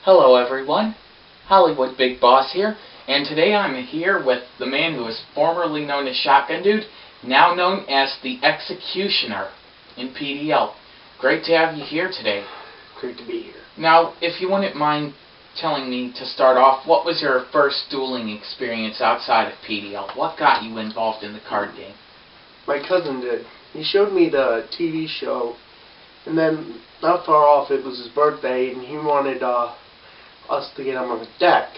Hello everyone, Hollywood Big Boss here, and today I'm here with the man who was formerly known as Shotgun Dude, now known as the Executioner in PDL. Great to have you here today. Great to be here. Now, if you wouldn't mind telling me to start off, what was your first dueling experience outside of PDL? What got you involved in the card game? My cousin did. He showed me the TV show, and then not far off it was his birthday, and he wanted us to get him on a deck.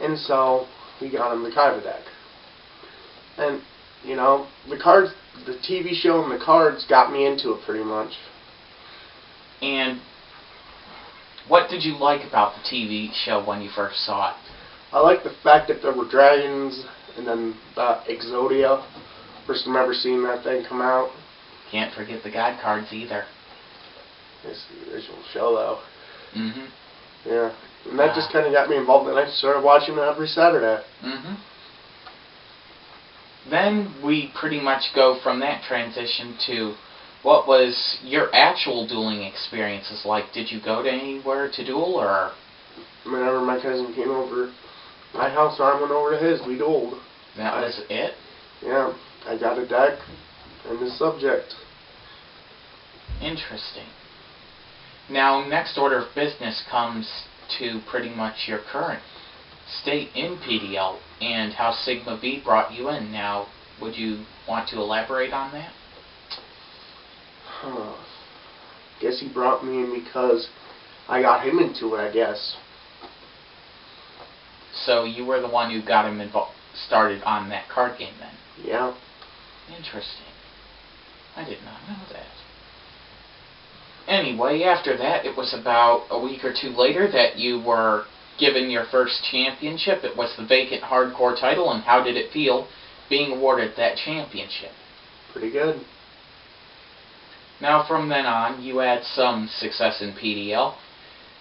And so we got him the Kaiba deck. And, you know, the TV show and the cards got me into it pretty much. And what did you like about the TV show when you first saw it? I liked the fact that there were dragons, and then the Exodia. First time ever seeing that thing come out. Can't forget the God cards either. It's the original show, though. Mm-hmm. Yeah. And that just kind of got me involved, and I started watching it every Saturday. Mm-hmm. Then we pretty much go from that transition to what was your actual dueling experiences like? Did you go to anywhere to duel, or? Whenever my cousin came over to my house, or I went over to his, we dueled. That was it? Yeah. I got a deck and the subject. Interesting. Now, next order of business comes to pretty much your current state in PDL and how Sigma V brought you in. Now, would you want to elaborate on that? Guess he brought me in because I got him into it, I guess. So you were the one who got him started on that card game then? Yeah. Interesting. I did not know that. Anyway, after that, it was about a week or two later that you were given your first championship. It was the vacant hardcore title, and how did it feel being awarded that championship? Pretty good. Now, from then on, you had some success in PDL,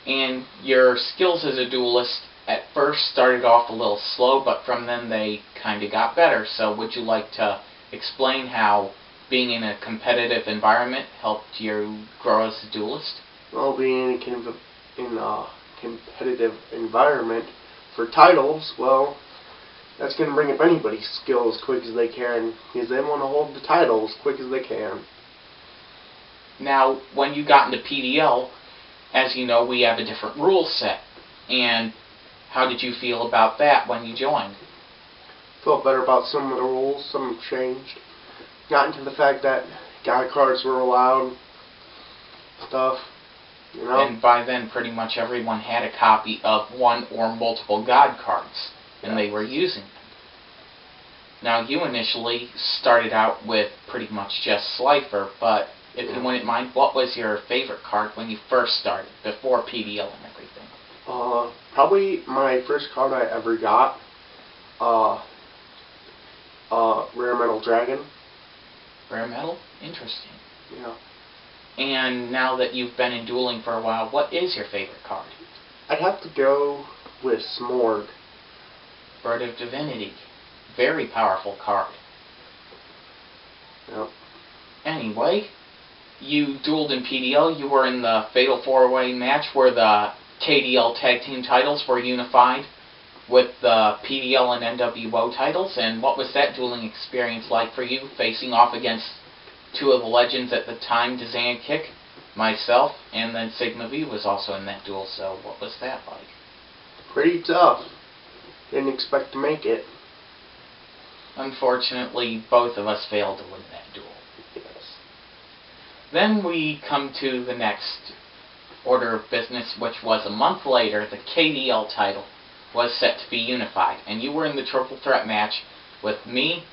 and your skills as a duelist at first started off a little slow, but from then they kind of got better. So would you like to explain how being in a competitive environment helped you grow as a duelist? Well, being in a competitive environment for titles, well, that's going to bring up anybody's skill as quick as they can, because they want to hold the title as quick as they can. Now, when you got into PDL, as you know, we have a different rule set, and how did you feel about that when you joined? Felt better about some of the rules. Some have changed. Got into the fact that God cards were allowed. Stuff. You know? And by then, pretty much everyone had a copy of one or multiple God cards, and they were using them. Now, you initially started out with pretty much just Slifer, but if you wouldn't mind, what was your favorite card when you first started, before PDL and everything? Probably my first card I ever got, Rare Metal Dragon. Rare Metal? Interesting. Yeah. And now that you've been in dueling for a while, what is your favorite card? I'd have to go with Smorg. Bird of Divinity. Very powerful card. Yep. Anyway, you dueled in PDL. You were in the Fatal 4-Way match where the KDL Tag Team titles were unified with the PDL and NWO titles, and what was that dueling experience like for you, facing off against two of the legends at the time, Dazan Kick, myself, and then Sigma V was also in that duel, so what was that like? Pretty tough. Didn't expect to make it. Unfortunately, both of us failed to win that duel. Yes. Then we come to the next order of business, which was a month later. The KDL title was set to be unified, and you were in the triple threat match with me,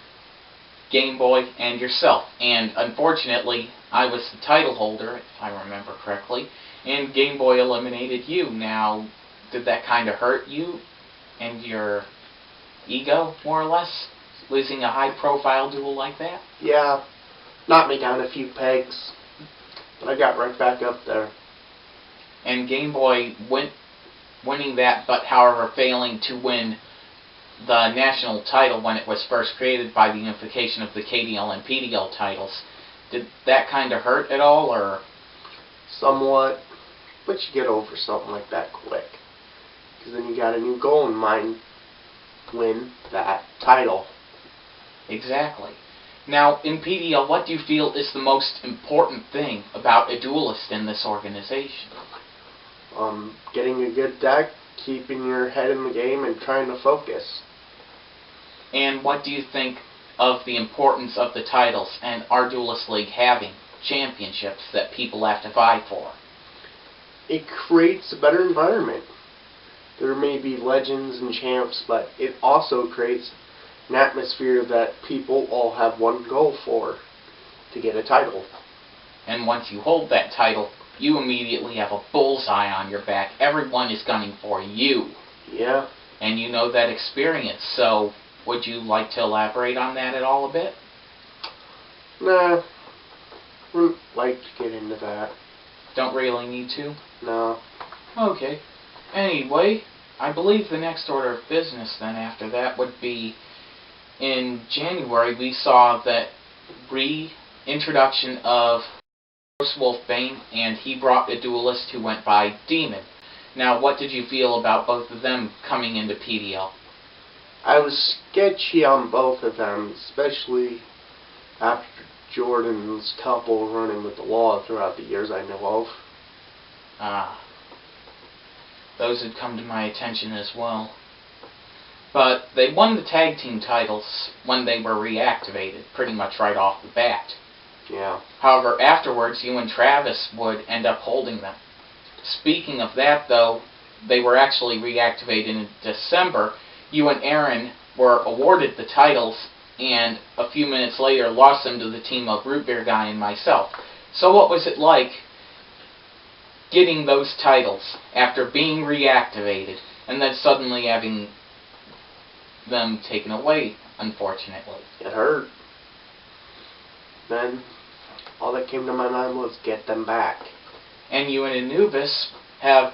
Game Boy, and yourself. And unfortunately, I was the title holder, if I remember correctly, and Game Boy eliminated you. Now, did that kind of hurt you and your ego, more or less, losing a high-profile duel like that? Yeah, knocked me down a few pegs, but I got right back up there. And Game Boy winning that, but however failing to win the national title when it was first created by the unification of the KDL and PDL titles. Did that kind of hurt at all, or? Somewhat. but you get over something like that quick. Because then you got a new goal in mind, win that title. Exactly. Now, in PDL, what do you feel is the most important thing about a duelist in this organization? Getting a good deck, keeping your head in the game, and trying to focus. And what do you think of the importance of the titles and our Duelist League having championships that people have to vie for? It creates a better environment. There may be legends and champs, but it also creates an atmosphere that people all have one goal for, to get a title. And once you hold that title, you immediately have a bullseye on your back. Everyone is gunning for you. Yeah. And you know that experience, so would you like to elaborate on that at all a bit? Nah. Wouldn't like to get into that. Don't really need to? No. Okay. Anyway, I believe the next order of business then after that would be in January we saw that reintroduction of Wolfbane, and he brought a duelist who went by Demon. Now, what did you feel about both of them coming into PDL? I was sketchy on both of them, especially after Jordan's couple running with the law throughout the years I know of. Those had come to my attention as well. But they won the tag team titles when they were reactivated, pretty much right off the bat. Yeah. However, afterwards, you and Travis would end up holding them. Speaking of that, though, they were actually reactivated in December. You and Aaron were awarded the titles, and a few minutes later lost them to the team of Root Beer Guy and myself. So what was it like getting those titles after being reactivated, and then suddenly having them taken away, unfortunately? It hurt. Then, all that came to my mind was get them back. And you and Anubis have,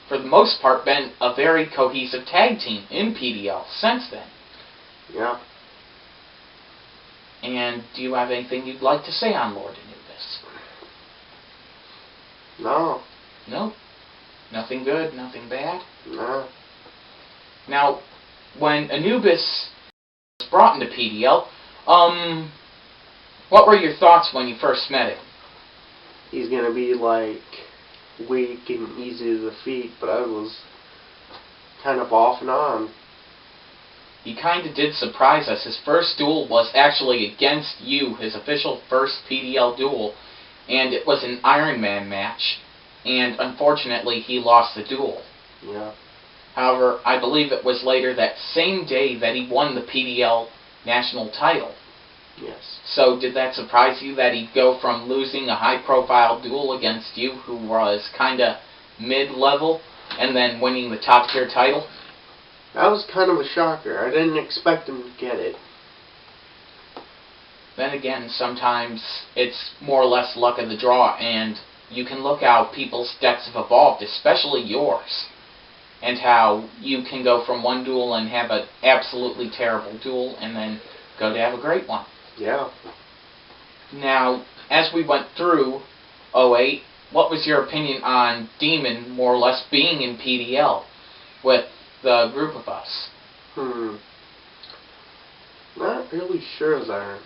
for the most part, been a very cohesive tag team in PDL since then. Yeah. And do you have anything you'd like to say on Lord Anubis? No. No? Nothing good, nothing bad? No. Now, when Anubis was brought into PDL, what were your thoughts when you first met him? He's gonna be like weak and easy to defeat, but I was kind of off and on. He kind of did surprise us. His first duel was actually against you, his official first PDL duel, and it was an Iron Man match, and unfortunately he lost the duel. Yeah. However, I believe it was later that same day that he won the PDL national title. Yes. So did that surprise you that he'd go from losing a high-profile duel against you, who was kind of mid-level, and then winning the top-tier title? That was kind of a shocker. I didn't expect him to get it. Then again, sometimes it's more or less luck of the draw, and you can look how people's decks have evolved, especially yours, and how you can go from one duel and have an absolutely terrible duel, and then go to have a great one. Yeah. Now, as we went through 08, what was your opinion on Demon more or less being in PDL with the group of us? Not really sure there.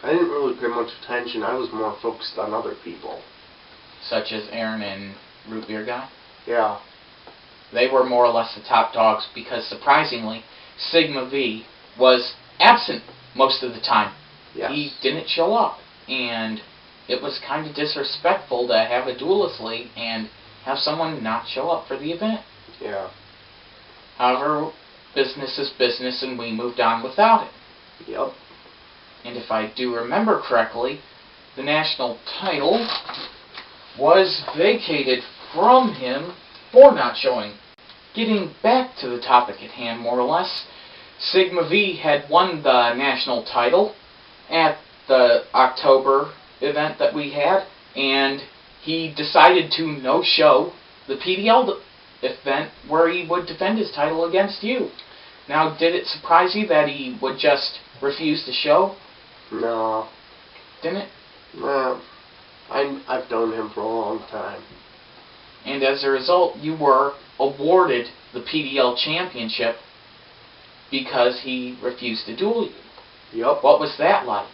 I didn't really pay much attention. I was more focused on other people. Such as Aaron and Root Beer Guy? Yeah. They were more or less the top dogs because, surprisingly, Sigma V was absent most of the time. Yes. He didn't show up, and it was kind of disrespectful to have a Duelist League and have someone not show up for the event. Yeah. However, business is business, and we moved on without it. Yep. And if I do remember correctly, the national title was vacated from him for not showing. Getting back to the topic at hand, more or less, Sigma V had won the national title at the October event that we had, and he decided to no-show the PDL event where he would defend his title against you. Now, did it surprise you that he would just refuse to show? No. Didn't it? No. I've known him for a long time. And as a result, you were awarded the PDL championship because he refused to duel you. Yep. What was that like?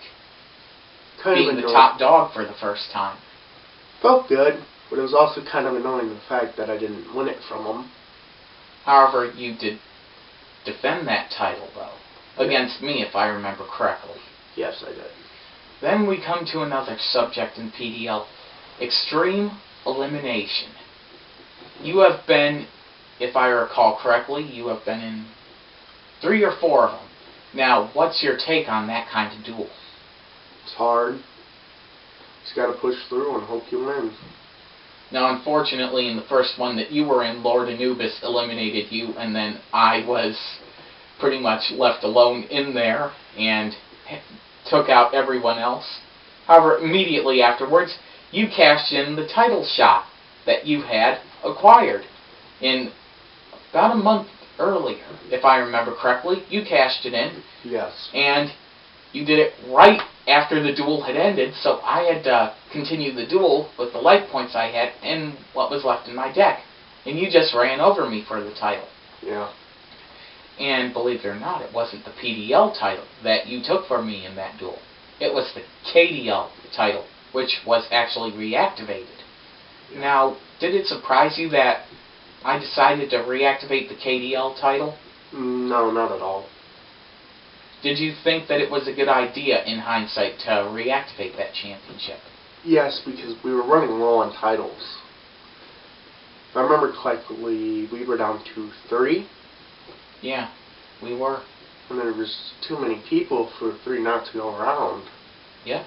Being the top dog for the first time. Felt good, but it was also kind of annoying the fact that I didn't win it from him. However, you did defend that title, though, against me, if I remember correctly. Yes, I did. Then we come to another subject in PDL, extreme elimination. You have been, if I recall correctly, you have been in 3 or 4 of them. Now, what's your take on that kind of duel? It's hard. Just gotta push through and hope you win. Now, unfortunately, in the first one that you were in, Lord Anubis eliminated you, and then I was pretty much left alone in there and took out everyone else. However, immediately afterwards, you cashed in the title shot that you had acquired in about a month earlier, if I remember correctly. You cashed it in. Yes. And you did it right after the duel had ended, so I had to continue the duel with the life points I had and what was left in my deck. And you just ran over me for the title. Yeah. And believe it or not, it wasn't the PDL title that you took from me in that duel. It was the KDL title, which was actually reactivated. Yeah. Now, did it surprise you that I decided to reactivate the KDL title? No, not at all. Did you think that it was a good idea, in hindsight, to reactivate that championship? Yes, because we were running low on titles. If I remember correctly, we were down to 3. Yeah, we were. And there was too many people for 3 not to go around. Yeah.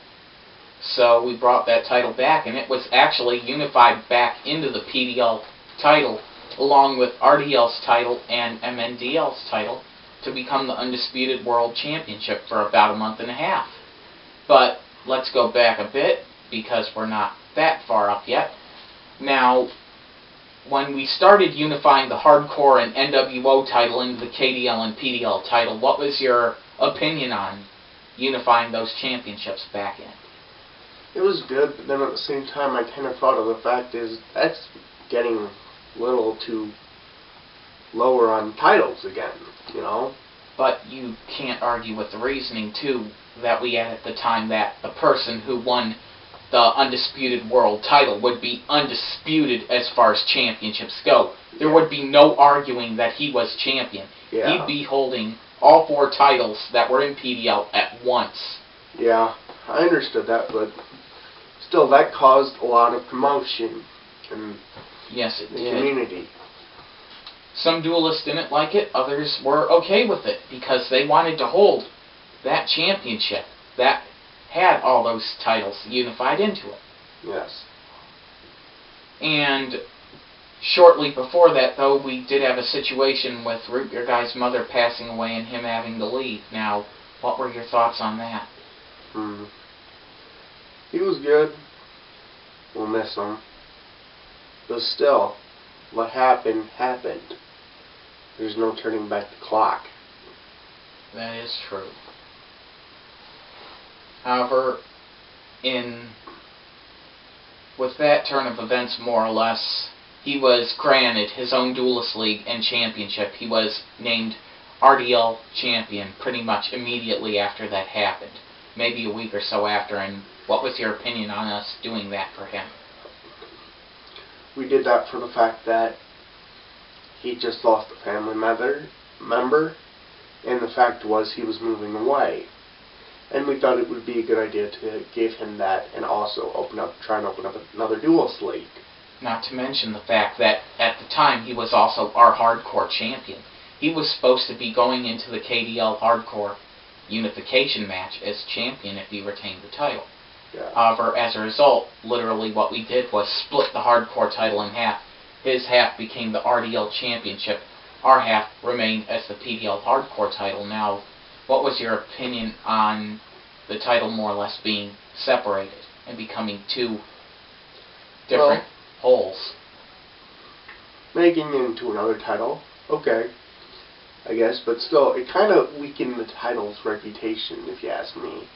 So we brought that title back, and it was actually unified back into the PDL title, along with RDL's title and MNDL's title, to become the Undisputed World Championship for about a month and a half. But let's go back a bit, because we're not that far up yet. Now, when we started unifying the Hardcore and NWO title into the KDL and PDL title, what was your opinion on unifying those championships back in? It was good, but then at the same time I kind of thought of the fact is that's getting a little too lower on titles again, you know? But you can't argue with the reasoning, too, that we had at the time, that the person who won the Undisputed World title would be undisputed as far as championships go. There would be no arguing that he was champion. Yeah. He'd be holding all 4 titles that were in PDL at once. Yeah, I understood that, but still that caused a lot of commotion in Yes, it the did. community. Some duelists didn't like it, others were okay with it, because they wanted to hold that championship that had all those titles unified into it. Yes. And shortly before that, though, we did have a situation with Root Your Guy's mother passing away and him having to leave. Now, what were your thoughts on that? He was good. We'll miss him. But still, what happened, happened. There's no turning back the clock. That is true. However, with that turn of events, more or less, he was granted his own Duelist League and championship. He was named RDL champion pretty much immediately after that happened. Maybe a week or so after. And what was your opinion on us doing that for him? We did that for the fact that he just lost a family member, and the fact was he was moving away. And we thought it would be a good idea to give him that and also try and open up another Duelist League. Not to mention the fact that at the time he was also our Hardcore champion. He was supposed to be going into the KDL Hardcore unification match as champion if he retained the title. Yeah. However, as a result, literally what we did was split the Hardcore title in half. His half became the RDL championship. Our half remained as the PDL Hardcore title. Now, what was your opinion on the title more or less being separated and becoming 2 different wholes? Making it into another title, okay, I guess, but still, it kind of weakened the title's reputation, if you ask me.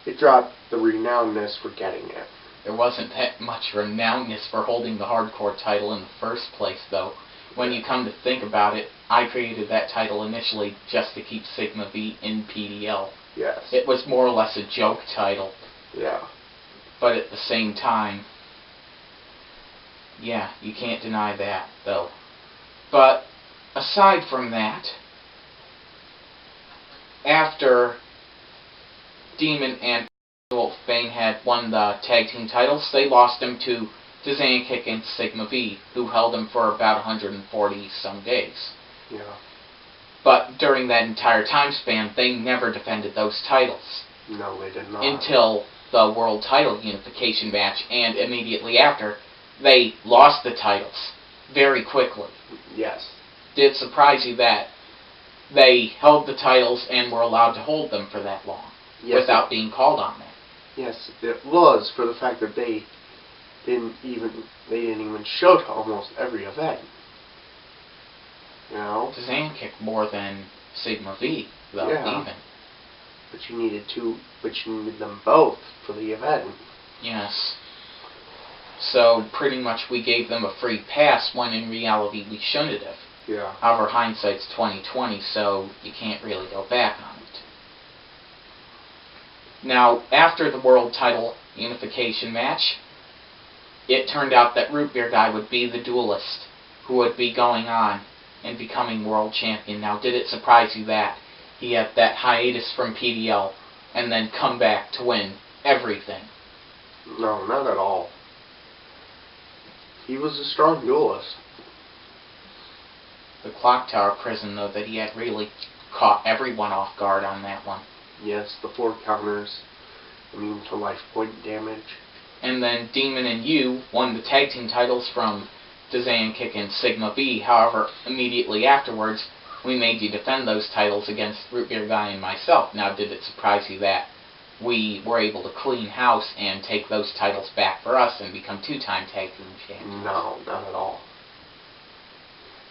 It dropped the renownedness for getting it. There wasn't that much renownedness for holding the hardcore title in the first place, though. When you come to think about it, I created that title initially just to keep Sigma V in PDL. Yes. It was more or less a joke title. Yeah. But at the same time, yeah, you can't deny that, though. But aside from that, after Demon and Fane had won the tag team titles, they lost them to Zankic and Sigma V, who held them for about 140 some days. Yeah. But during that entire time span, they never defended those titles. No, they did not. Until the World Title Unification match, and immediately after, they lost the titles very quickly. Yes. Did it surprise you that they held the titles and were allowed to hold them for that long, yes, without being called on that? Yes, it was, for the fact that they didn't even show to almost every event. You know? Zankic more than Sigma V, though, yeah. even. But you needed them both for the event. Yes. So pretty much we gave them a free pass when in reality we shouldn't have. Yeah. However, hindsight's 20/20, so you can't really go back on it. Now, after the World Title Unification match, it turned out that Root Beer Guy would be the Duelist, who would be going on and becoming World Champion. Now, did it surprise you that he had that hiatus from PDL and then come back to win everything? No, not at all. He was a strong duelist. The Clock Tower Prison, though, that he had really caught everyone off guard on that one. Yes, the 4 counters, immune to life point damage. And then Demon and you won the tag team titles from Zankic and Sigma V. However, immediately afterwards, we made you defend those titles against Root Beer Guy and myself. Now, did it surprise you that we were able to clean house and take those titles back for us and become 2-time tag team champions? No, not at all.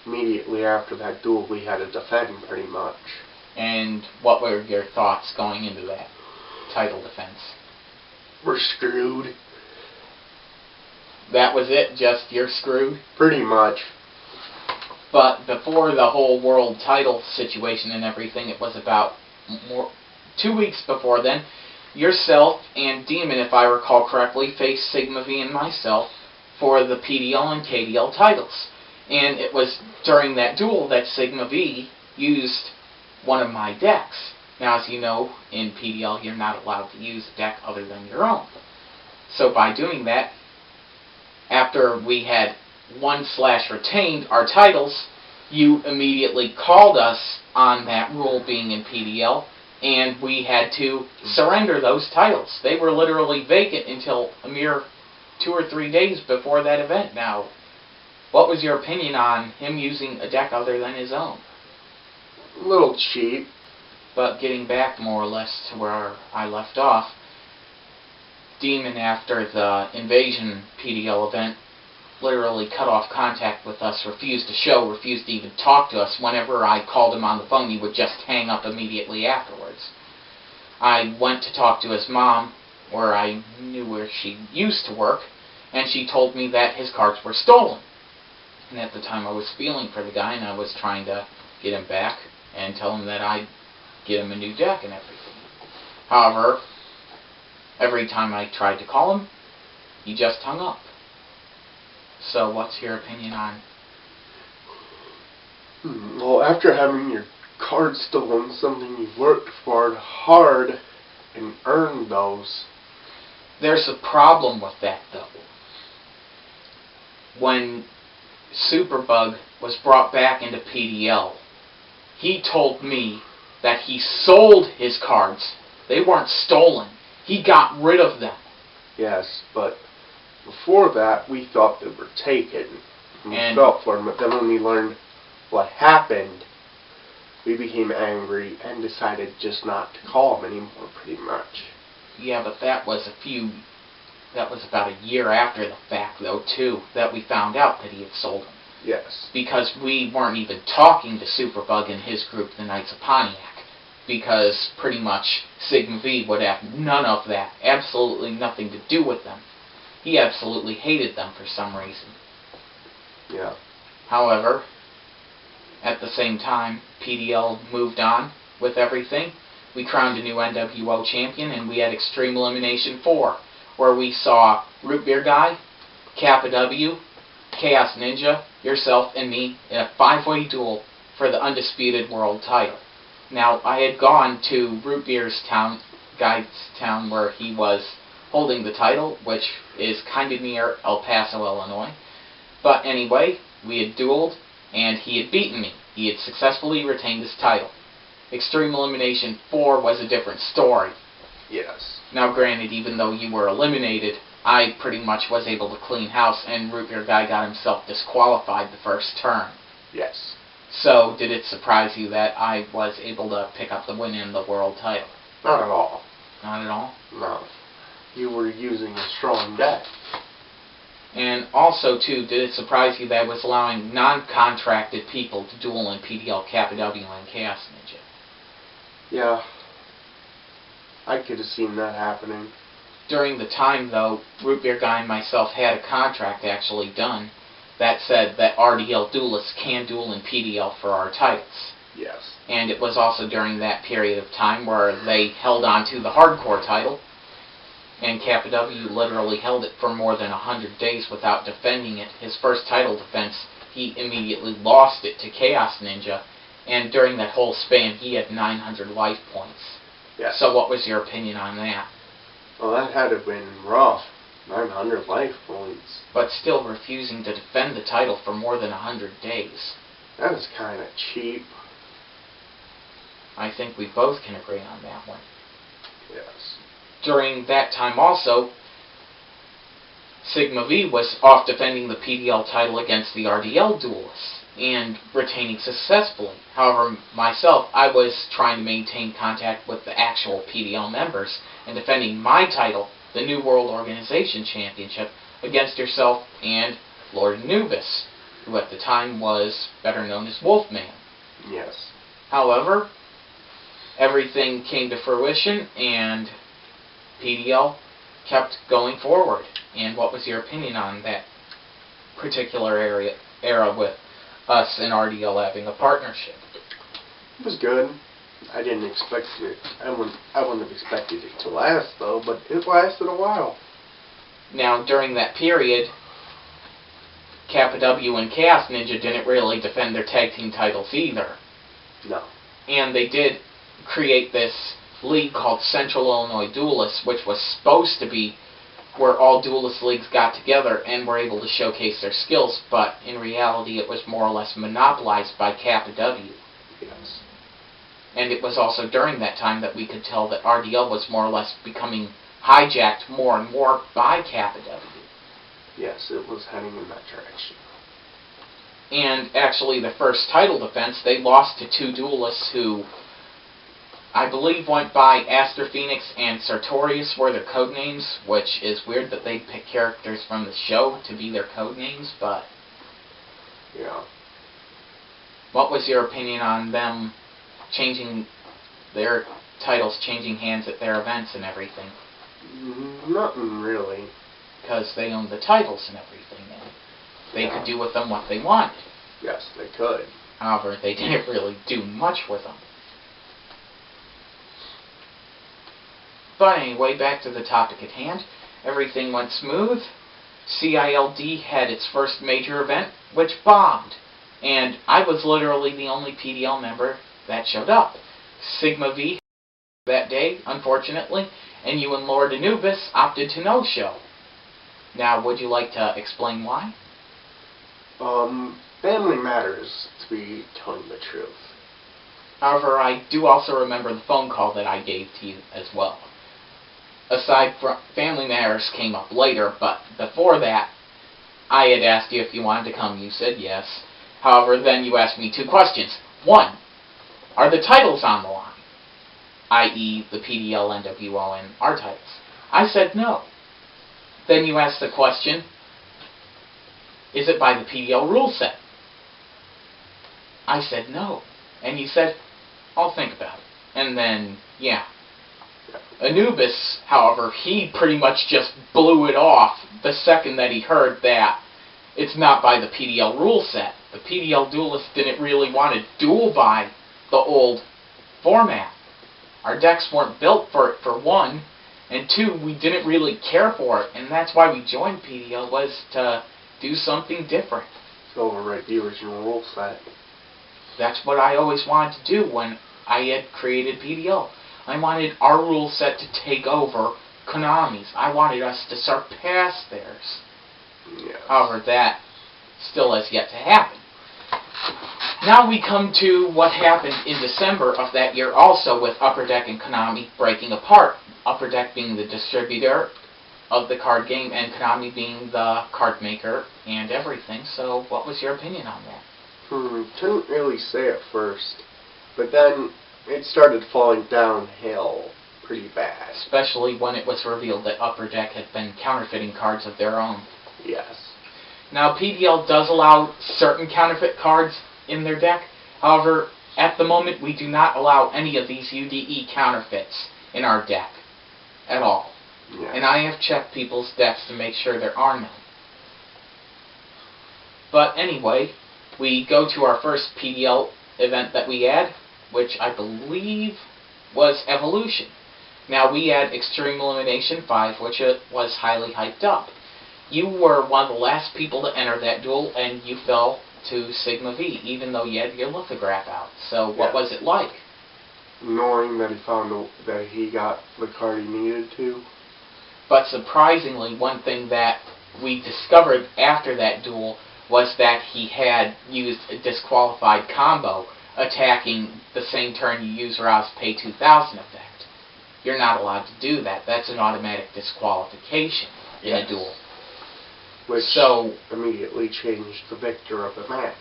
Immediately after that duel, we had to defend pretty much. And what were your thoughts going into that title defense? We're screwed. That was it? Just you're screwed? Pretty much. But before the whole world title situation and everything, it was about 2 weeks before then, yourself and Demon, if I recall correctly, faced Sigma V and myself for the PDL and KDL titles. And it was during that duel that Sigma V used one of my decks. Now, as you know, in PDL, you're not allowed to use a deck other than your own. So by doing that, after we had won/retained our titles, you immediately called us on that rule being in PDL, and we had to surrender those titles. They were literally vacant until a mere 2 or 3 days before that event. Now, what was your opinion on him using a deck other than his own? A little cheap. But getting back more or less to where I left off, Demon, after the Invasion PDL event, literally cut off contact with us, refused to show, refused to even talk to us. Whenever I called him on the phone, he would just hang up immediately afterwards. I went to talk to his mom, where I knew where she used to work, and she told me that his cards were stolen. And at the time I was feeling for the guy, and I was trying to get him back and tell him that I'd get him a new deck and everything. However, every time I tried to call him, he just hung up. So what's your opinion on? Well, after having your cards stolen, something you worked for hard and earned those. There's a problem with that, though. When Superbug was brought back into PDL, he told me that he sold his cards. They weren't stolen. He got rid of them. Yes, but before that, we thought they were taken. We felt for them, but then when we learned what happened, we became angry and decided just not to call them anymore, pretty much. Yeah, but that was about a year after the fact, though, too, that we found out that he had sold them. Yes. Because we weren't even talking to Superbug and his group, the Knights of Pontiac. Because pretty much Sigma V would have none of that. Absolutely nothing to do with them. he absolutely hated them for some reason. Yeah. However, at the same time, PDL moved on with everything. We crowned a new NWO champion, and we had Extreme Elimination 4, where we saw Root Beer Guy, Kappa W, Chaos Ninja, yourself, and me in a 5-way duel for the undisputed world title. Now, I had gone to Root Beer's guy's town where he was holding the title, which is kind of near El Paso, Illinois. But anyway, we had dueled, and he had beaten me. He had successfully retained his title. Extreme Elimination 4 was a different story. Yes. Now granted, even though you were eliminated, I pretty much was able to clean house, and Root Beer Guy got himself disqualified the first turn. Yes. So, did it surprise you that I was able to pick up the win in the world title? Not at all. Not at all? No. You were using a strong deck. And also, too, did it surprise you that I was allowing non-contracted people to duel in PDL, Kappa W, and Chaos Ninja? Yeah. I could have seen that happening. During the time, though, Root Beer Guy and myself had a contract actually done that said that RDL duelists can duel in PDL for our titles. Yes. And it was also during that period of time where they held on to the hardcore title, and Kappa W literally held it for more than 100 days without defending it. His first title defense, he immediately lost it to Chaos Ninja, and during that whole span, he had 900 life points. Yes. So what was your opinion on that? Well, that had to have been rough. 900 life points. But still refusing to defend the title for more than 100 days. That is kind of cheap. I think we both can agree on that one. Yes. During that time also, Sigma V was off defending the PDL title against the RDL duelists and retaining successfully. However, myself, I was trying to maintain contact with the actual PDL members and defending my title, the New World Organization Championship, against yourself and Lord Anubis, who at the time was better known as Wolfman. Yes. However, everything came to fruition and PDL kept going forward. And what was your opinion on that particular era with us and RDL having a partnership? It was good. I didn't expect it. I wouldn't have expected it to last, though, but it lasted a while. Now, during that period, Kappa W and Chaos Ninja didn't really defend their tag team titles either. No. And they did create this league called Central Illinois Duelists, which was supposed to be where all duelist leagues got together and were able to showcase their skills, but in reality it was more or less monopolized by Kappa W. Yes. And it was also during that time that we could tell that RDL was more or less becoming hijacked more and more by Kappa W. Yes, it was heading in that direction. And actually the first title defense, they lost to two duelists who I believe went by Aster Phoenix and Sartorius were their code names, which is weird that they pick characters from the show to be their code names, but yeah. What was your opinion on them changing their titles, changing hands at their events and everything? Nothing really. Because they owned the titles and everything, and they could do with them what they wanted. Yes, they could. However, they didn't really do much with them. But anyway, back to the topic at hand. Everything went smooth. CILD had its first major event, which bombed. And I was literally the only PDL member that showed up. Sigma V that day, unfortunately, and you and Lord Anubis opted to no-show. Now, would you like to explain why? Family matters, to be telling the truth. However, I do also remember the phone call that I gave to you as well. Aside from family matters came up later, but before that, I had asked you if you wanted to come. You said yes. However, then you asked me two questions. One, are the titles on the line? I.e., the PDL, NWO, and our titles. I said no. Then you asked the question, is it by the PDL rule set? I said no. And you said, I'll think about it. And then, yeah. Anubis, however, he pretty much just blew it off the second that he heard that it's not by the PDL rule set. The PDL Duelists didn't really want to duel by the old format. Our decks weren't built for it, for one, and two, we didn't really care for it, and that's why we joined PDL, was to do something different. So overwrite the original rule set. That's what I always wanted to do when I had created PDL. I wanted our rule set to take over Konami's. I wanted us to surpass theirs. Yes. However, that still has yet to happen. Now we come to what happened in December of that year also, with Upper Deck and Konami breaking apart. Upper Deck being the distributor of the card game and Konami being the card maker and everything. So what was your opinion on that? Couldn't really say at first, but then it started falling downhill pretty bad. Especially when it was revealed that Upper Deck had been counterfeiting cards of their own. Yes. Now PDL does allow certain counterfeit cards in their deck. However, at the moment we do not allow any of these UDE counterfeits in our deck at all. Yes. And I have checked people's decks to make sure there are none. But anyway, we go to our first PDL event that we had, which I believe was Evolution. Now we had Extreme Elimination 5, which was highly hyped up. You were one of the last people to enter that duel, and you fell to Sigma V, even though you had your lithograph out. So what was it like? Knowing that that he got the card he needed to. But surprisingly, one thing that we discovered after that duel was that he had used a disqualified combo, attacking the same turn you use Ra's Pay 2000 effect. You're not allowed to do that. That's an automatic disqualification in a duel. Which immediately changed the victor of the match.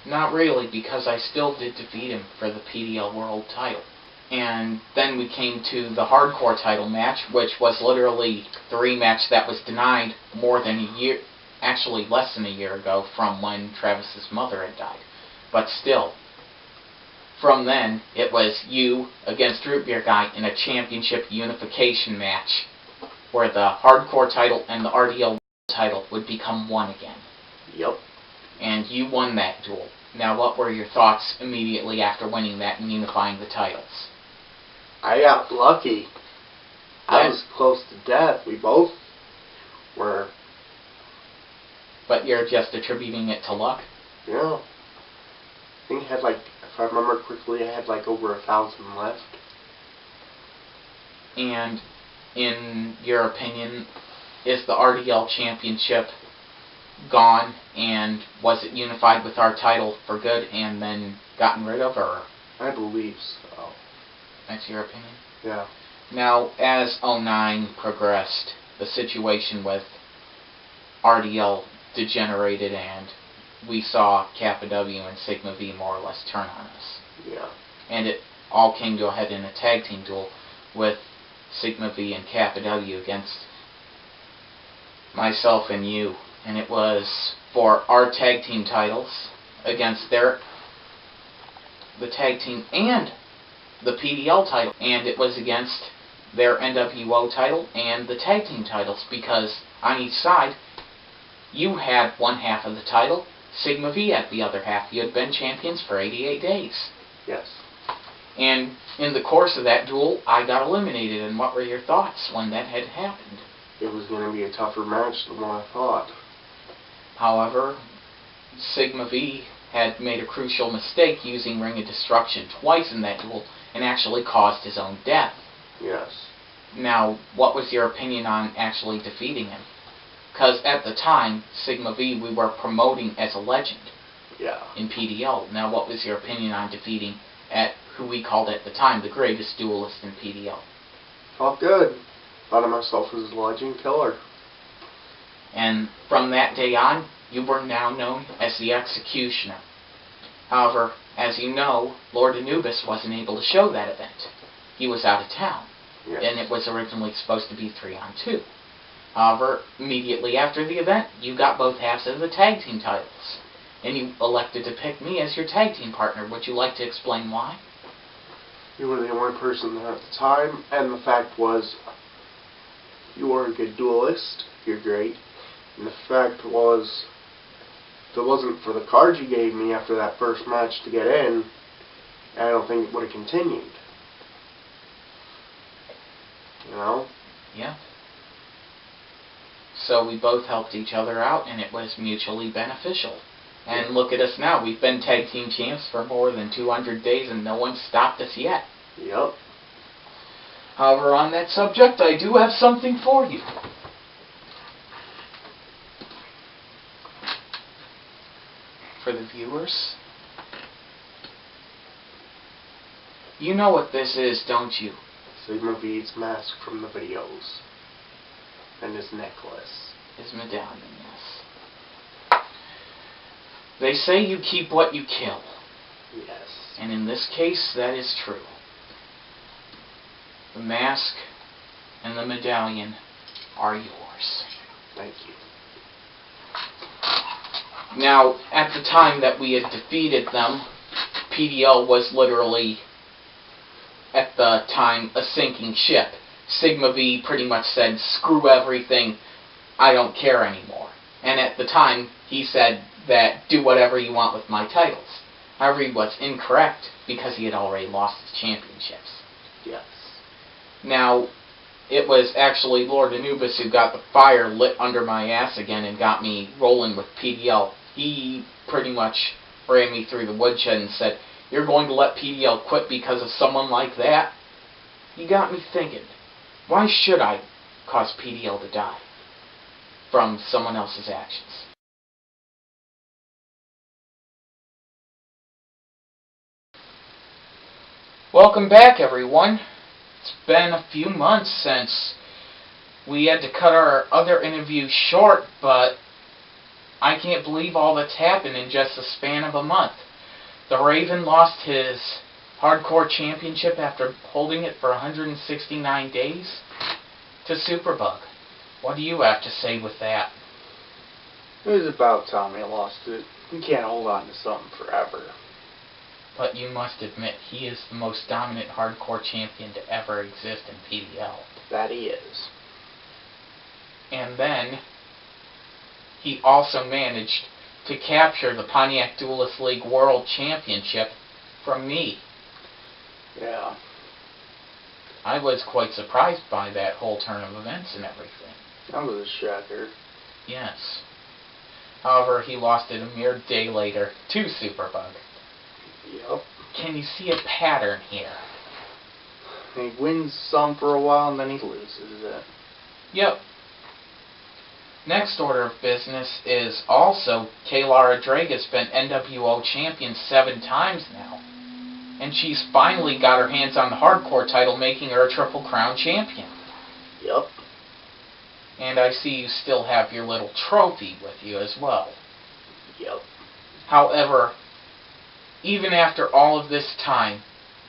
Not really, because I still did defeat him for the PDL World title. And then we came to the Hardcore title match, which was literally the rematch that was denied more than a year, actually less than a year ago, from when Travis's mother had died. But still, from then, it was you against Root Beer Guy in a championship unification match, where the Hardcore title and the RDL title would become one again. Yep. And you won that duel. Now, what were your thoughts immediately after winning that and unifying the titles? I got lucky. I was close to death. We both were. But you're just attributing it to luck? Yeah. I think I had if I remember correctly, I had over 1,000 left. And in your opinion, is the RDL Championship gone, and was it unified with our title for good and then gotten rid of, or? I believe so. That's your opinion? Yeah. Now, as 09 progressed, the situation with RDL degenerated, and we saw Kappa W and Sigma V more or less turn on us. Yeah. And it all came to a head in a tag team duel with Sigma V and Kappa W against myself and you. And it was for our tag team titles against the tag team and the PDL title. And it was against their NWO title and the tag team titles, because on each side you had one half of the title, Sigma V had the other half. You had been champions for 88 days. Yes. And in the course of that duel, I got eliminated. And what were your thoughts when that had happened? It was going to be a tougher match than what I thought. However, Sigma V had made a crucial mistake using Ring of Destruction twice in that duel and actually caused his own death. Yes. Now, what was your opinion on actually defeating him? Because at the time, Sigma V, we were promoting as a legend. Yeah. In PDL. Now, what was your opinion on defeating at who we called at the time the greatest duelist in PDL? Felt good. Thought of myself as a legend killer. And from that day on, you were now known as the Executioner. However, as you know, Lord Anubis wasn't able to show that event. He was out of town. Yes. And it was originally supposed to be 3-on-2. However, immediately after the event, you got both halves of the tag team titles. And you elected to pick me as your tag team partner. Would you like to explain why? You were the only person there at the time, and the fact was, you were a good duelist, you're great. And the fact was, if it wasn't for the cards you gave me after that first match to get in, I don't think it would have continued. You know? Yeah. So we both helped each other out, and it was mutually beneficial. And look at us now. We've been tag team champs for more than 200 days, and no one's stopped us yet. Yep. However, on that subject, I do have something for you. For the viewers. You know what this is, don't you? Sigma V's mask from the videos. And his necklace. His medallion, yes. They say you keep what you kill. Yes. And in this case, that is true. The mask and the medallion are yours. Thank you. Now, at the time that we had defeated them, PDL was literally, at the time, a sinking ship. Sigma V pretty much said, screw everything, I don't care anymore. And at the time, he said that, do whatever you want with my titles. However, he was incorrect, because he had already lost his championships. Yes. Now, it was actually Lord Anubis who got the fire lit under my ass again and got me rolling with PDL. He pretty much ran me through the woodshed and said, you're going to let PDL quit because of someone like that? You got me thinking, why should I cause PDL to die from someone else's actions? Welcome back, everyone. It's been a few months since we had to cut our other interview short, but I can't believe all that's happened in just the span of a month. The Raven lost his Hardcore Championship after holding it for 169 days to Superbug. What do you have to say with that? It was about time he lost it. You can't hold on to something forever. But you must admit, he is the most dominant Hardcore Champion to ever exist in PDL. That he is. And then, he also managed to capture the Pontiac Duelist League World Championship from me. Yeah. I was quite surprised by that whole turn of events and everything. That was a shocker. Yes. However, he lost it a mere day later to Superbug. Yep. Can you see a pattern here? He wins some for a while and then he loses it. Yep. Next order of business is also Kaylara Draga's been NWO champion 7 times now. And she's finally got her hands on the hardcore title, making her a Triple Crown champion. Yep. And I see you still have your little trophy with you as well. Yep. However, even after all of this time,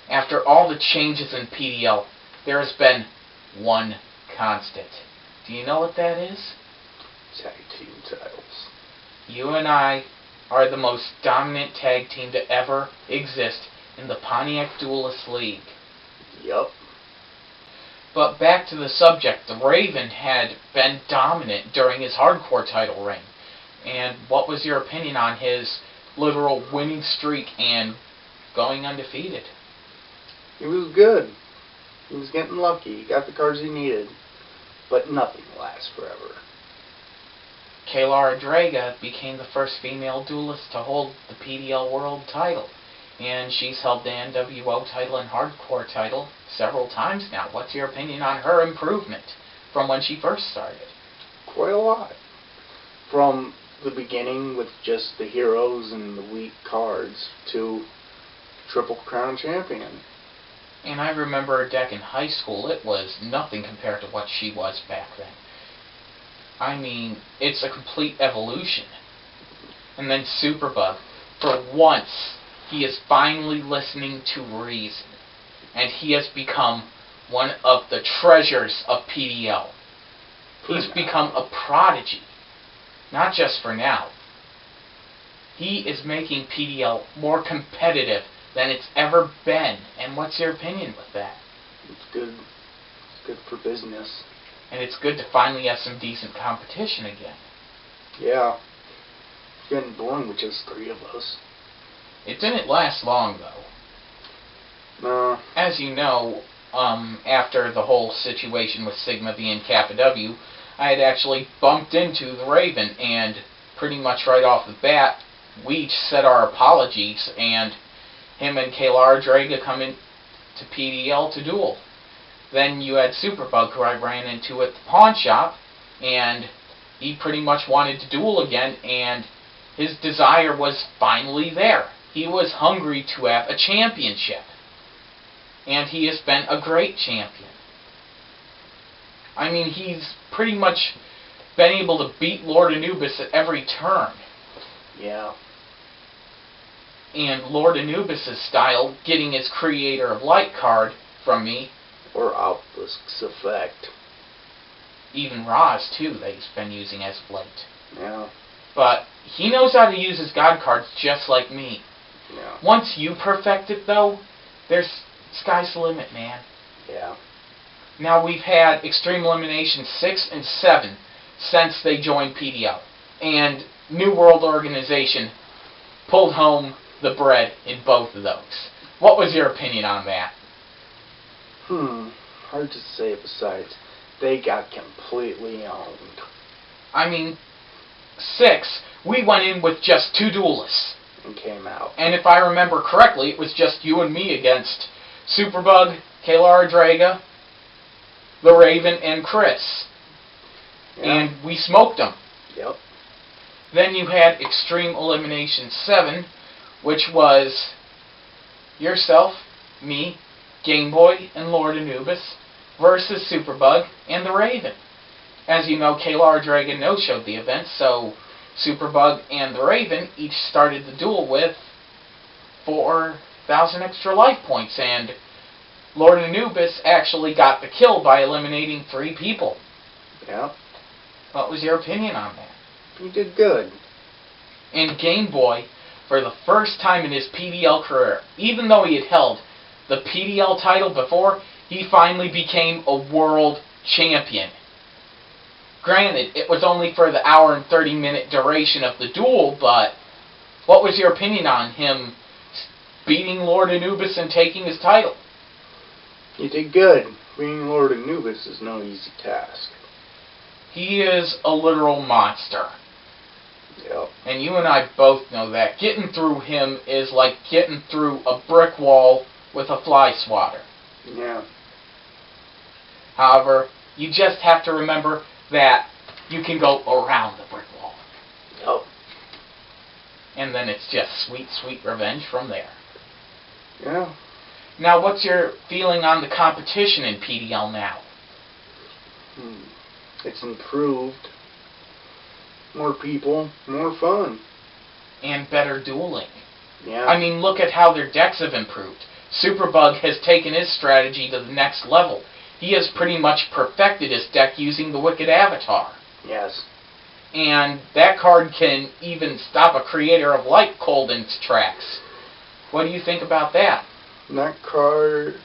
after all the changes in PDL, there has been one constant. Do you know what that is? Tag team titles. You and I are the most dominant tag team to ever exist in the Pontiac Duelist League. Yep. But back to the subject, the Raven had been dominant during his hardcore title reign. And what was your opinion on his literal winning streak and going undefeated? He was good. He was getting lucky. He got the cards he needed. But nothing lasts forever. Kaylara Draga became the first female duelist to hold the PDL World title. And she's held the NWO title and hardcore title several times now. What's your opinion on her improvement from when she first started? Quite a lot. From the beginning with just the heroes and the weak cards to Triple Crown champion. And I remember her deck in high school. It was nothing compared to what she was back then. I mean, it's a complete evolution. And then Superbug, for once, he is finally listening to reason. And he has become one of the treasures of PDL. He's become a prodigy. Not just for now. He is making PDL more competitive than it's ever been. And what's your opinion with that? It's good. It's good for business. and it's good to finally have some decent competition again. Yeah. It's getting boring with just 3 of us. It didn't last long, though. No. As you know, after the whole situation with Sigma V and Kappa W, I had actually bumped into the Raven, and pretty much right off the bat, we each said our apologies, and him and Kaylar Draga come in to PDL to duel. Then you had Superbug, who I ran into at the pawn shop, and he pretty much wanted to duel again, and his desire was finally there. He was hungry to have a championship. And he has been a great champion. I mean, he's pretty much been able to beat Lord Anubis at every turn. Yeah. And Lord Anubis' style, getting his Creator of Light card from me. Or Obelisk's effect. Even Ra's, too, that he's been using as of late. Yeah. But he knows how to use his God cards just like me. Yeah. Once you perfect it, though, there's sky's the limit, man. Yeah. Now we've had Extreme Elimination 6 and 7 since they joined PDL. And New World Organization pulled home the bread in both of those. What was your opinion on that? Hard to say besides. They got completely owned. I mean, 6, we went in with just 2 duelists. And came out. And if I remember correctly, it was just you and me against Superbug, Kaylar Draga, the Raven, and Chris. Yeah. And we smoked them. Yep. Then you had Extreme Elimination 7, which was yourself, me, Game Boy, and Lord Anubis versus Superbug and the Raven. As you know, Kaylar Draga no-showed the event, so Superbug and the Raven each started the duel with 4,000 extra life points, and Lord Anubis actually got the kill by eliminating 3 people. Yeah. What was your opinion on that? He did good. And Game Boy, for the first time in his PDL career, even though he had held the PDL title before, he finally became a world champion. Granted, it was only for the hour and 30-minute duration of the duel, but what was your opinion on him beating Lord Anubis and taking his title? He did good. Being Lord Anubis is no easy task. He is a literal monster. Yep. And you and I both know that. Getting through him is like getting through a brick wall with a fly swatter. Yeah. However, you just have to remember that you can go around the brick wall. Yep. And then it's just sweet, sweet revenge from there. Yeah. Now, what's your feeling on the competition in PDL now? It's improved. More people, more fun. And better dueling. Yeah. I mean, look at how their decks have improved. Superbug has taken his strategy to the next level. He has pretty much perfected his deck using the Wicked Avatar. Yes. And that card can even stop a Creator of Light cold in its tracks. What do you think about that? That card,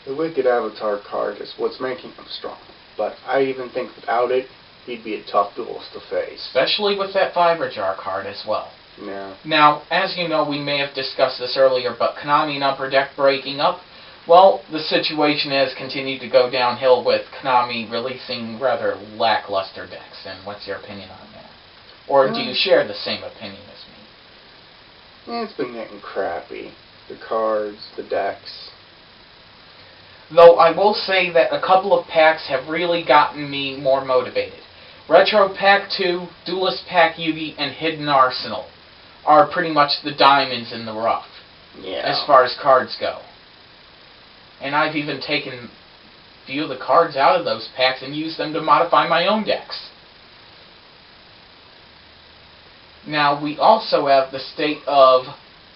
the Wicked Avatar card, is what's making him strong. But I even think without it, he'd be a tough duelist to face. Especially with that Fiber Jar card as well. Yeah. Now, as you know, we may have discussed this earlier, but Konami and Upper Deck breaking up, well, the situation has continued to go downhill with Konami releasing rather lackluster decks. And what's your opinion on that? Or do you share the same opinion as me? Yeah, it's been getting crappy. The cards, the decks. Though I will say that a couple of packs have really gotten me more motivated. Retro Pack 2, Duelist Pack Yugi, and Hidden Arsenal are pretty much the diamonds in the rough. Yeah. As far as cards go. And I've even taken a few of the cards out of those packs and used them to modify my own decks. Now, we also have the state of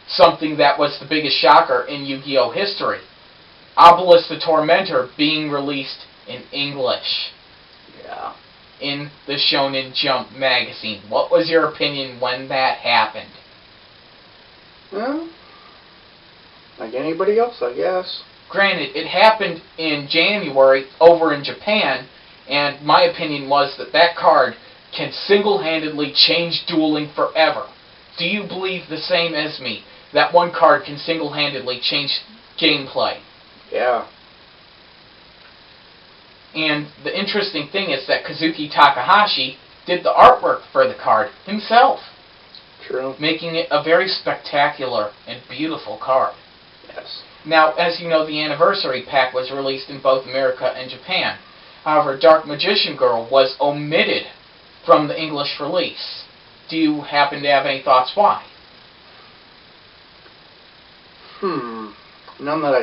something that was the biggest shocker in Yu-Gi-Oh! History. Obelisk the Tormentor being released in English. Yeah. In the Shonen Jump magazine. What was your opinion when that happened? Well, like anybody else, I guess. Granted, it happened in January over in Japan, And my opinion was that that card can single-handedly change dueling forever. Do you believe the same as me? That one card can single-handedly change gameplay? Yeah. And the interesting thing is that Kazuki Takahashi did the artwork for the card himself. True. Making it a very spectacular and beautiful card. Yes. Now, as you know, the anniversary pack was released in both America and Japan. However, Dark Magician Girl was omitted from the English release. Do you happen to have any thoughts why? None that I...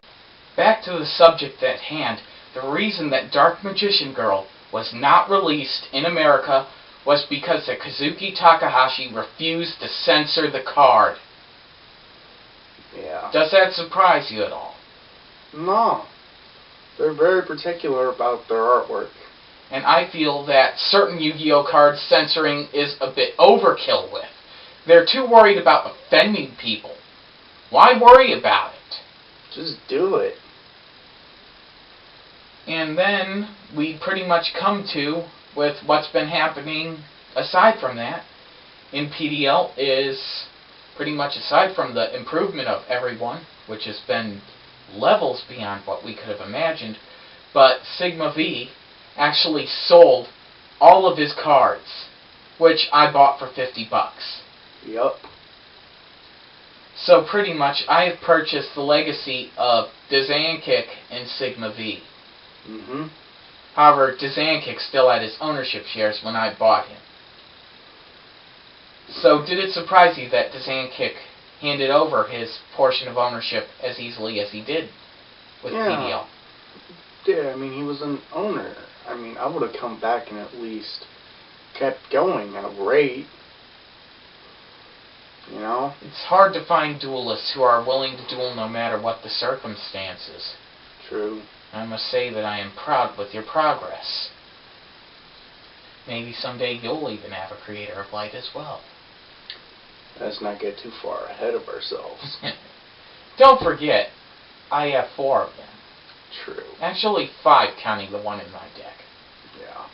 Back to the subject at hand, the reason that Dark Magician Girl was not released in America was because that Kazuki Takahashi refused to censor the card. Yeah. Does that surprise you at all? No. They're very particular about their artwork. And I feel that certain Yu-Gi-Oh cards censoring is a bit overkill with. They're too worried about offending people. Why worry about it? Just do it. And then we pretty much come to, with what's been happening aside from that, in PDL is pretty much aside from the improvement of everyone, which has been levels beyond what we could have imagined, but Sigma V actually sold all of his cards, which I bought for $50. Yup. So pretty much I have purchased the legacy of Dazankick and Sigma V. Mm-hmm. However, Dazankick still had his ownership shares when I bought him. So did it surprise you that Dazankick handed over his portion of ownership as easily as he did with PDL? Yeah, I mean, he was an owner. I mean, I would have come back and at least kept going at a rate. You know? It's hard to find duelists who are willing to duel no matter what the circumstances. True. I must say that I am proud with your progress. Maybe someday you'll even have a Creator of Light as well. Let's not get too far ahead of ourselves. Don't forget, I have 4 of them. True. Actually 5 counting the one in my deck. Yeah.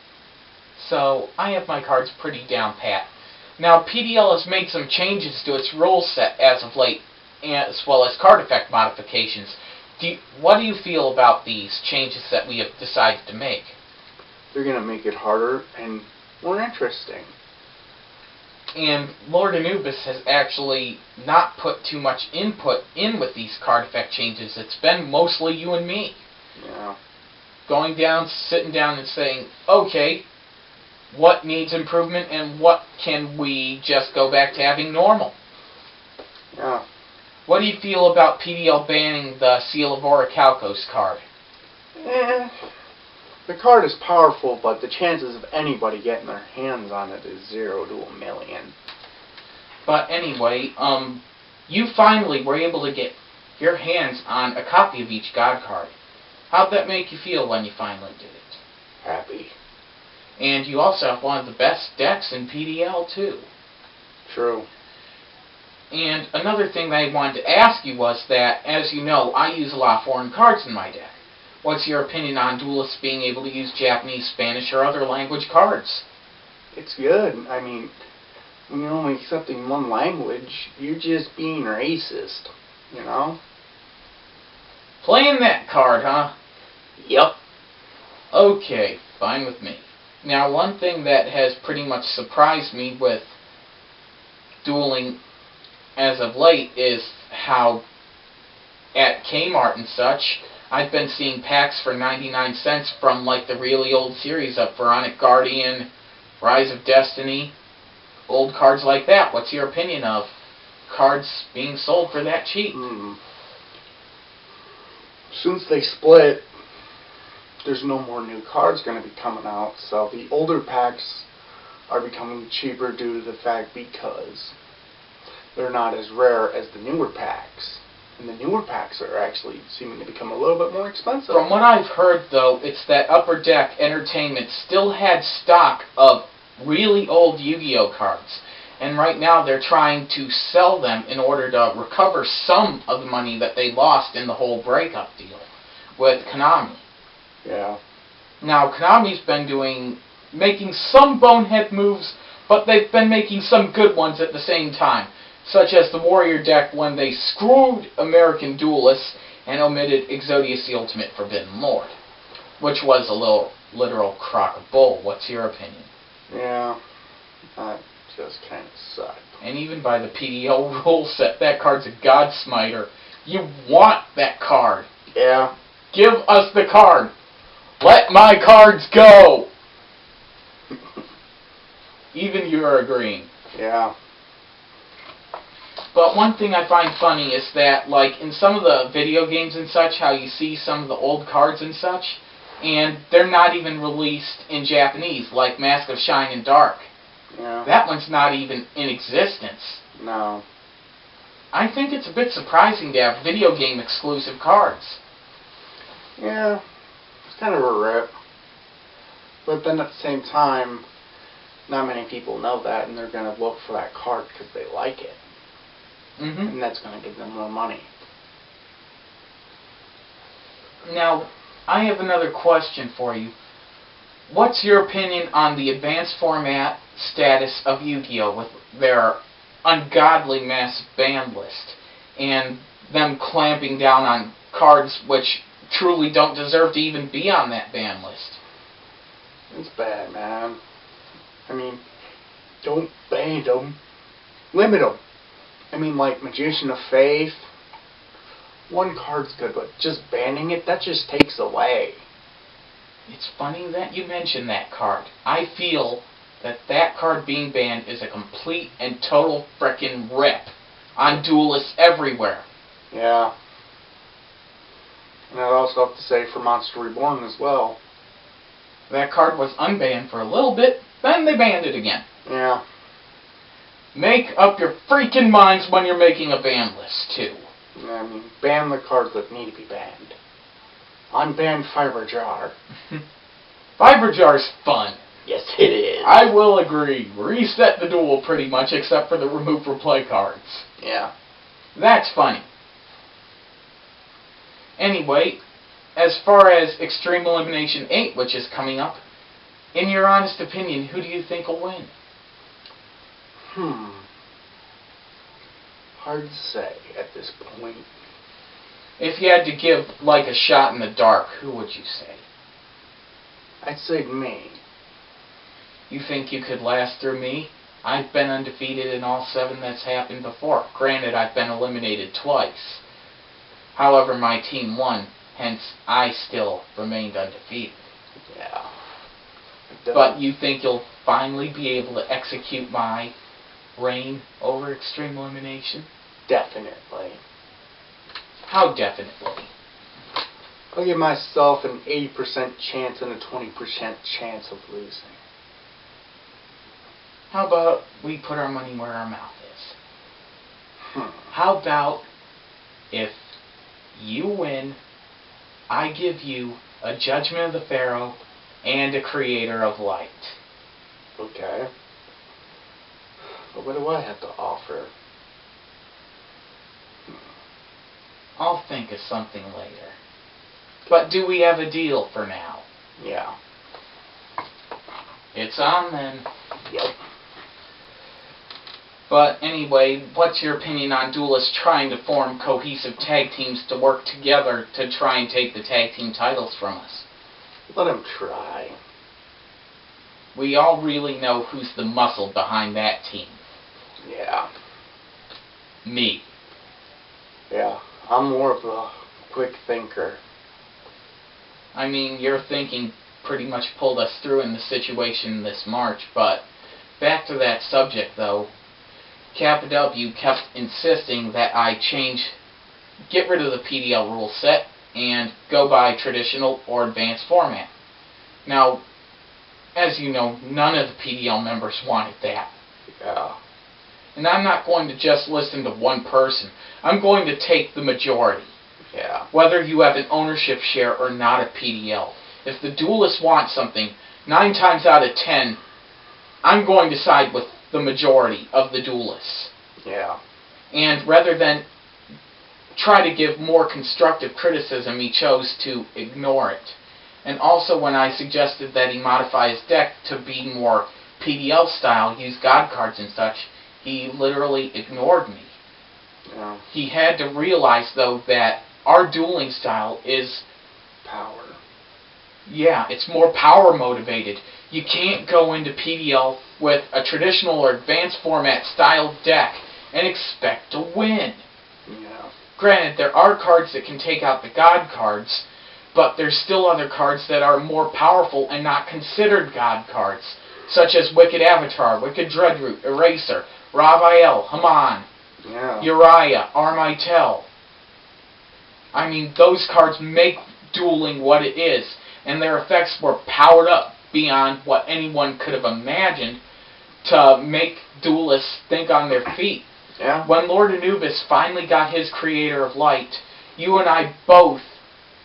So I have my cards pretty down pat. Now PDL has made some changes to its rule set as of late, as well as card effect modifications. What do you feel about these changes that we have decided to make? They're going to make it harder and more interesting. And Lord Anubis has actually not put too much input in with these card effect changes. It's been mostly you and me. Yeah. Going down, sitting down and saying, okay, what needs improvement and what can we just go back to having normal? Yeah. What do you feel about PDL banning the Seal of Orichalcos card? The card is powerful, but the chances of anybody getting their hands on it is 0 to 1,000,000. But anyway, you finally were able to get your hands on a copy of each God card. How'd that make you feel when you finally did it? Happy. And you also have one of the best decks in PDL, too. True. And another thing that I wanted to ask you was that, as you know, I use a lot of foreign cards in my deck. What's your opinion on duelists being able to use Japanese, Spanish, or other language cards? It's good. I mean, when you're only accepting one language, you're just being racist, you know? Playing that card, huh? Yep. Okay, fine with me. Now, one thing that has pretty much surprised me with dueling as of late is how at Kmart and such, I've been seeing packs for 99 cents from like the really old series of Pharaonic Guardian, Rise of Destiny, old cards like that. What's your opinion of cards being sold for that cheap? Since they split, there's no more new cards going to be coming out, so the older packs are becoming cheaper due to the fact because they're not as rare as the newer packs. And the newer packs are actually seeming to become a little bit more expensive. From what I've heard, though, it's that Upper Deck Entertainment still had stock of really old Yu-Gi-Oh cards. And right now they're trying to sell them in order to recover some of the money that they lost in the whole breakup deal with Konami. Yeah. Now, Konami's been making some bonehead moves, but they've been making some good ones at the same time, such as the Warrior deck when they screwed American Duelists and omitted Exodius the Ultimate Forbidden Lord, which was a literal crock of bull. What's your opinion? Yeah, that just kind of sucked. And even by the PDL rule set, that card's a God Smiter. You want that card. Yeah. Give us the card. Let my cards go. Even you're agreeing. Yeah. But one thing I find funny is that, like, in some of the video games and such, how you see some of the old cards and such, and they're not even released in Japanese, like Mask of Shine and Dark. Yeah. That one's not even in existence. No. I think it's a bit surprising to have video game exclusive cards. Yeah. It's kind of a rip. But then at the same time, not many people know that, and they're going to look for that card because they like it. Mm-hmm. And that's going to give them more money. Now, I have another question for you. What's your opinion on the advanced format status of Yu-Gi-Oh! With their ungodly massive ban list and them clamping down on cards which truly don't deserve to even be on that ban list? It's bad, man. I mean, don't ban them. Limit them. I mean, like Magician of Faith, one card's good, but just banning it, that just takes away. It's funny that you mention that card. I feel that that card being banned is a complete and total frickin' rip on duelists everywhere. Yeah. And I'd also have to say for Monster Reborn as well. That card was unbanned for a little bit, then they banned it again. Yeah. Make up your freaking minds when you're making a ban list, too. I mean, ban the cards that need to be banned. Unban Fiber Jar. Fiber Jar's fun. Yes, it is. I will agree. Reset the duel pretty much, except for the remove replay cards. Yeah. That's funny. Anyway, as far as Extreme Elimination 8, which is coming up, in your honest opinion, who do you think will win? Hard to say at this point. If you had to give, like, a shot in the dark, who would you say? I'd say me. You think you could last through me? I've been undefeated in all 7 that's happened before. Granted, I've been eliminated twice. However, my team won, hence I still remained undefeated. Yeah. But you think you'll finally be able to execute my reign over Extreme Elimination? Definitely. How definitely? I'll give myself an 80% chance and a 20% chance of losing. How about we put our money where our mouth is? How about if you win, I give you a Judgment of the Pharaoh and a Creator of Light? Okay. But what do I have to offer? I'll think of something later. But do we have a deal for now? Yeah. It's on then. Yep. But anyway, what's your opinion on duelists trying to form cohesive tag teams to work together to try and take the tag team titles from us? Let them try. We all really know who's the muscle behind that team. Yeah. Me. Yeah. I'm more of a quick thinker. I mean, your thinking pretty much pulled us through in the situation this March, but back to that subject though, Kappa W kept insisting that I get rid of the PDL rule set and go by traditional or advanced format. Now, as you know, none of the PDL members wanted that. Yeah. And I'm not going to just listen to one person. I'm going to take the majority. Yeah. Whether you have an ownership share or not a PDL. If the duelists want something, 9 times out of 10, I'm going to side with the majority of the duelists. Yeah. And rather than try to give more constructive criticism, he chose to ignore it. And also when I suggested that he modify his deck to be more PDL style, use God cards and such, he literally ignored me. Yeah. He had to realize, though, that our dueling style is... Power. Yeah, it's more power motivated. You can't go into PDL with a traditional or advanced format style deck and expect to win. Yeah. Granted, there are cards that can take out the God cards, but there's still other cards that are more powerful and not considered God cards, such as Wicked Avatar, Wicked Dreadroot, Eraser, Raphael, Haman, Yeah. Uriah, Armitel. I mean, those cards make dueling what it is, and their effects were powered up beyond what anyone could have imagined to make duelists think on their feet. Yeah. When Lord Anubis finally got his Creator of Light, you and I both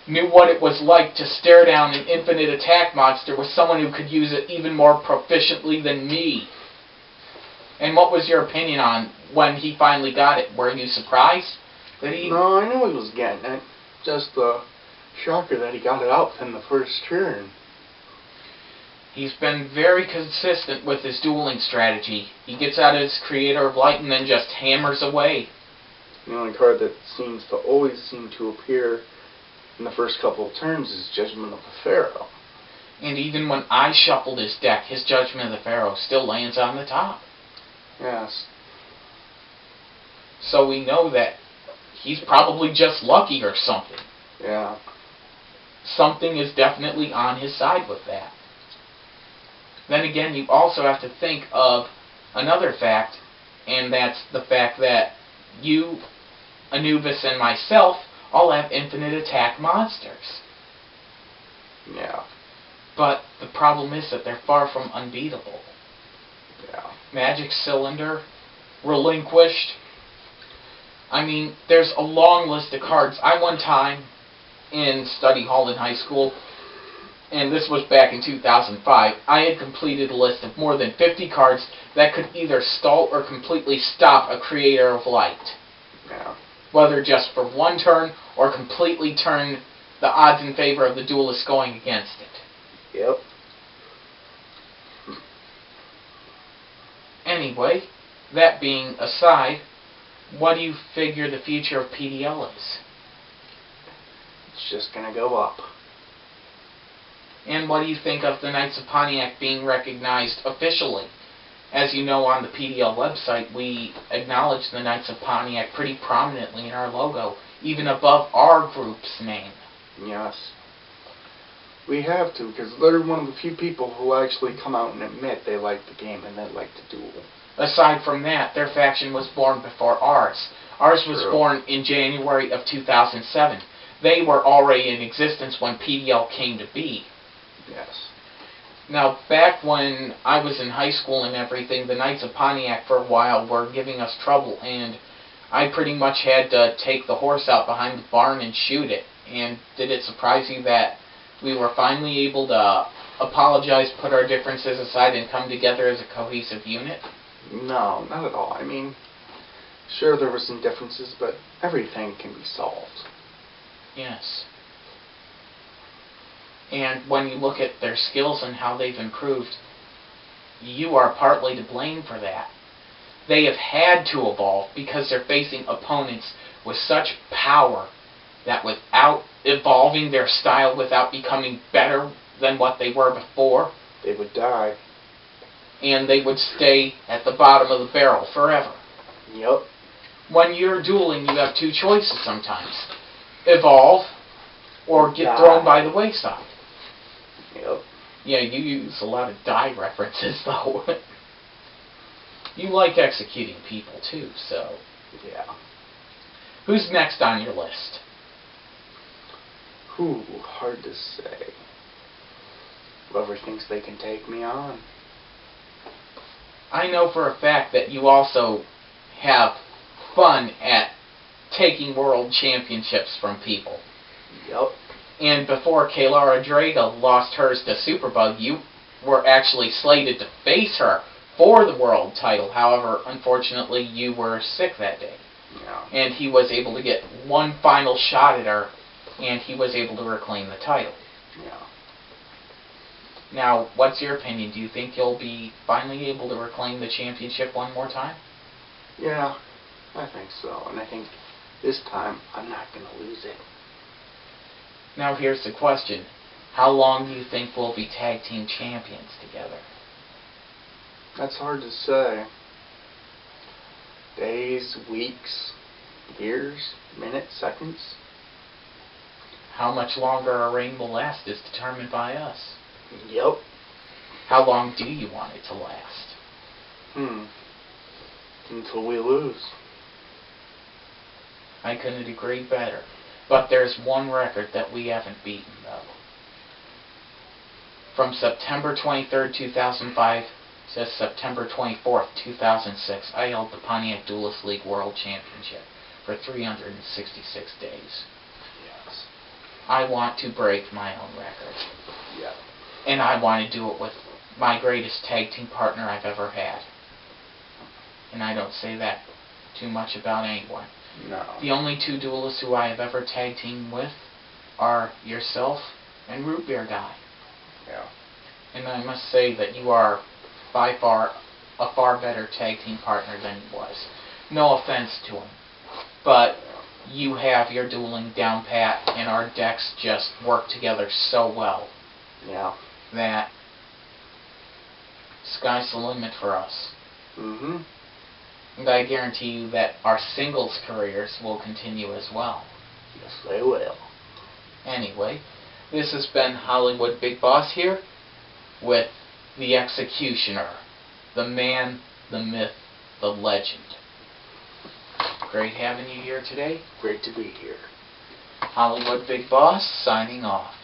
knew what it was like to stare down an infinite attack monster with someone who could use it even more proficiently than me. And what was your opinion on when he finally got it? Were you surprised that he... No, I knew he was getting it. Just the shocker that he got it out in the first turn. He's been very consistent with his dueling strategy. He gets out his Creator of Light and then just hammers away. The only card that seems to always seem to appear in the first couple of turns is Judgment of the Pharaoh. And even when I shuffled his deck, his Judgment of the Pharaoh still lands on the top. Yes. So we know that he's probably just lucky or something. Yeah. Something is definitely on his side with that. Then again, you also have to think of another fact, and that's the fact that you, Anubis, and myself all have infinite attack monsters. Yeah. But the problem is that they're far from unbeatable. Yeah. Magic Cylinder, Relinquished. I mean, there's a long list of cards. I one time in study hall in high school, and this was back in 2005, I had completed a list of more than 50 cards that could either stall or completely stop a Creator of Light. Yeah. Whether just for one turn or completely turn the odds in favor of the duelist going against it. Yep. Anyway, that being aside, what do you figure the future of PDL is? It's just gonna go up. And what do you think of the Knights of Pontiac being recognized officially? As you know, on the PDL website, we acknowledge the Knights of Pontiac pretty prominently in our logo, even above our group's name. Yes. We have to, because they're one of the few people who actually come out and admit they like the game and they like to duel. Aside from that, their faction was born before ours. Ours was True. born in January of 2007. They were already in existence when PDL came to be. Yes. Now, back when I was in high school and everything, the Knights of Pontiac for a while were giving us trouble, and I pretty much had to take the horse out behind the barn and shoot it. And did it surprise you that we were finally able to apologize, put our differences aside, and come together as a cohesive unit? No, not at all. I mean, sure there were some differences, but everything can be solved. Yes. And when you look at their skills and how they've improved, you are partly to blame for that. They have had to evolve because they're facing opponents with such power that without evolving their style, without becoming better than what they were before, They would die. and they would stay at the bottom of the barrel forever. Yep. When you're dueling, you have two choices sometimes. Evolve, or get Die. thrown by the wayside. Yep. Yeah, you use a lot of die references, though. You like executing people, too, so... Yeah. Who's next on your list? Ooh, hard to say. Whoever thinks they can take me on. I know for a fact that you also have fun at taking world championships from people. Yep. And before Kaylara Draga lost hers to Superbug, you were actually slated to face her for the world title. However, unfortunately, you were sick that day. Yeah. And he was able to get one final shot at her, and he was able to reclaim the title. Yeah. Now, what's your opinion? Do you think you'll be finally able to reclaim the championship one more time? Yeah, I think so. And I think this time I'm not going to lose it. Now here's the question. How long do you think we'll be tag team champions together? That's hard to say. Days, weeks, years, minutes, seconds. How much longer our reign will last is determined by us. Yep. How long do you want it to last? Until we lose. I couldn't agree better. But there's one record that we haven't beaten, though. From September 23rd, 2005 to September 24th, 2006, I held the Pontiac Duelist League World Championship for 366 days. Yes. I want to break my own record. Yeah. And I want to do it with my greatest tag team partner I've ever had. And I don't say that too much about anyone. No. The only two duelists who I have ever tag teamed with are yourself and Root Beer Guy. Yeah. And I must say that you are by far a far better tag team partner than he was. No offense to him. But you have your dueling down pat, and our decks just work together so well. Yeah. That sky's the limit for us. Mm-hmm. And I guarantee you that our singles careers will continue as well. Yes, they will. Anyway, this has been Hollywood Big Boss here with the Executioner, the man, the myth, the legend. Great having you here today. Great to be here. Hollywood Big Boss signing off.